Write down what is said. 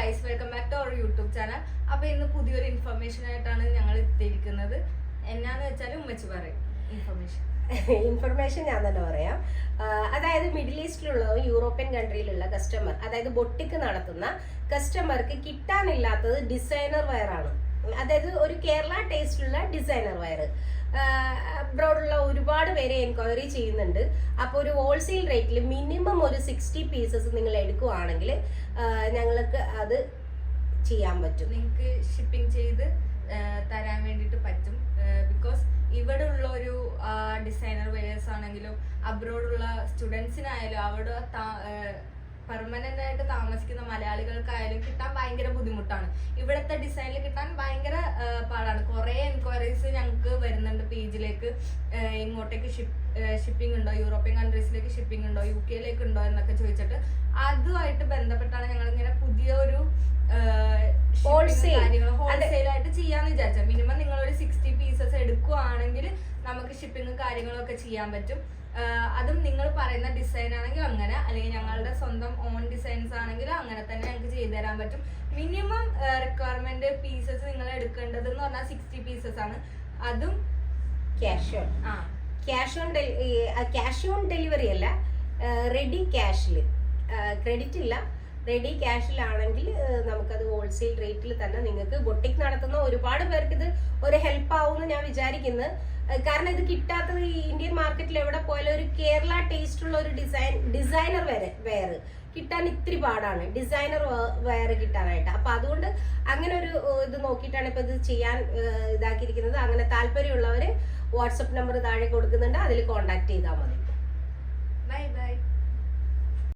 Guys, welcome back to our YouTube channel. അപ്പൊ ഇന്ന് പുതിയൊരു ഇൻഫർമേഷൻ ആയിട്ടാണ് ഞങ്ങൾ എത്തിയിരിക്കുന്നത്. എന്നാന്ന് വെച്ചാൽ ഉമ്മച്ചി പറയും ഇൻഫർമേഷൻ ഞാൻ തന്നെ പറയാം. അതായത് മിഡിൽ ഈസ്റ്റിലുള്ളതും യൂറോപ്യൻ കൺട്രിയിലുള്ള കസ്റ്റമർ, അതായത് ബൊട്ടിക്ക് നടത്തുന്ന കസ്റ്റമർക്ക് കിട്ടാനില്ലാത്തത് ഡിസൈനർ വെയർ ആണ്. അതായത് ഒരു കേരള ടേസ്റ്റിലുള്ള ഡിസൈനർ വെയർ അബ്രോഡുള്ള ഒരുപാട് പേര് എൻക്വയറി ചെയ്യുന്നുണ്ട്. അപ്പോൾ ഒരു ഹോൾസെയിൽ റേറ്റിൽ മിനിമം ഒരു 60 പീസസ് നിങ്ങൾ എടുക്കുവാണെങ്കിൽ ഞങ്ങൾക്ക് അത് ചെയ്യാൻ പറ്റും. നിങ്ങൾക്ക് ഷിപ്പിംഗ് ചെയ്ത് തരാൻ വേണ്ടിയിട്ട് പറ്റും. ബിക്കോസ് ഇവിടെ ഉള്ള ഒരു ഡിസൈനർ വെയേഴ്സ് ആണെങ്കിലും അബ്രോഡുള്ള സ്റ്റുഡൻസിനായാലും അവിടെ പെർമനന്റ് ആയിട്ട് താമസിക്കുന്ന മലയാളികൾക്കായാലും കിട്ടാൻ ഭയങ്കര ബുദ്ധിമുട്ടാണ്. ഇവിടുത്തെ ഡിസൈനിൽ കിട്ടാൻ ഭയങ്കര പാടാണ്. കുറെ എൻക്വയറീസ് ഞങ്ങൾക്ക് വരുന്നുണ്ട് പേജിലേക്ക്. ഇങ്ങോട്ടേക്ക് ഷിപ്പിംഗ് ഉണ്ടോ, യൂറോപ്യൻ കൺട്രീസിലേക്ക് ഷിപ്പിംഗ് ഉണ്ടോ, UK ലേക്ക് ഉണ്ടോ എന്നൊക്കെ ചോദിച്ചിട്ട് അതുമായിട്ട് ബന്ധപ്പെട്ടാണ് ഞങ്ങൾ ഇങ്ങനെ പുതിയൊരു കാര്യങ്ങൾ ഹോൾസെയിലായിട്ട് ചെയ്യാന്ന് വിചാരിച്ചത്. മിനിമം നിങ്ങൾ ഒരു 60 പീസസ് എടുക്കുവാണെങ്കിൽ നമുക്ക് ഷിപ്പിംഗ് കാര്യങ്ങളൊക്കെ ചെയ്യാൻ പറ്റും. അതും നിങ്ങൾ പറയുന്ന ഡിസൈൻ ആണെങ്കിൽ അങ്ങനെ, അല്ലെങ്കിൽ ഞങ്ങളുടെ സ്വന്തം ഓൺ ഡിസൈൻസ് ആണെങ്കിൽ അങ്ങനെ തന്നെ ഞങ്ങൾക്ക് ചെയ്തു തരാൻ പറ്റും. മിനിമം റിക്വയർമെന്റ് പീസസ് നിങ്ങൾ എടുക്കേണ്ടത് എന്ന് പറഞ്ഞാൽ 60 പീസസ് ആണ്. അതും ക്യാഷ് ഓൺ ഡെലിവറി അല്ല, റെഡി ക്യാഷിൽ. ക്രെഡിറ്റ് ഇല്ല, റെഡി ക്യാഷിലാണെങ്കിൽ നമുക്കത് ഹോൾസെയിൽ റേറ്റിൽ തന്നെ നിങ്ങൾക്ക് ബൊട്ടിക് നടത്തുന്ന ഒരുപാട് പേർക്ക് ഇത് ഒരു ഹെൽപ്പ് ആവുമെന്ന് ഞാൻ വിചാരിക്കുന്നത്. കാരണം ഇത് കിട്ടാത്തത് ഈ ഇന്ത്യൻ മാർക്കറ്റിൽ എവിടെ പോയാലും ഒരു കേരള ടേസ്റ്റ് ഉള്ള ഒരു ഡിസൈനർ വെയർ കിട്ടാൻ ഇത്തിരി പാടാണ്, ഡിസൈനർ വെയർ കിട്ടാനായിട്ട്. അപ്പൊ അതുകൊണ്ട് അങ്ങനെ ഒരു ഇത് നോക്കിയിട്ടാണ് ഇപ്പൊ ഇത് ചെയ്യാൻ ഇതാക്കിയിരിക്കുന്നത്. അങ്ങനെ താല്പര്യമുള്ളവര് വാട്സപ്പ് നമ്പർ താഴെ കൊടുക്കുന്നുണ്ട്, അതിൽ കോൺടാക്ട് ചെയ്താൽ മതി.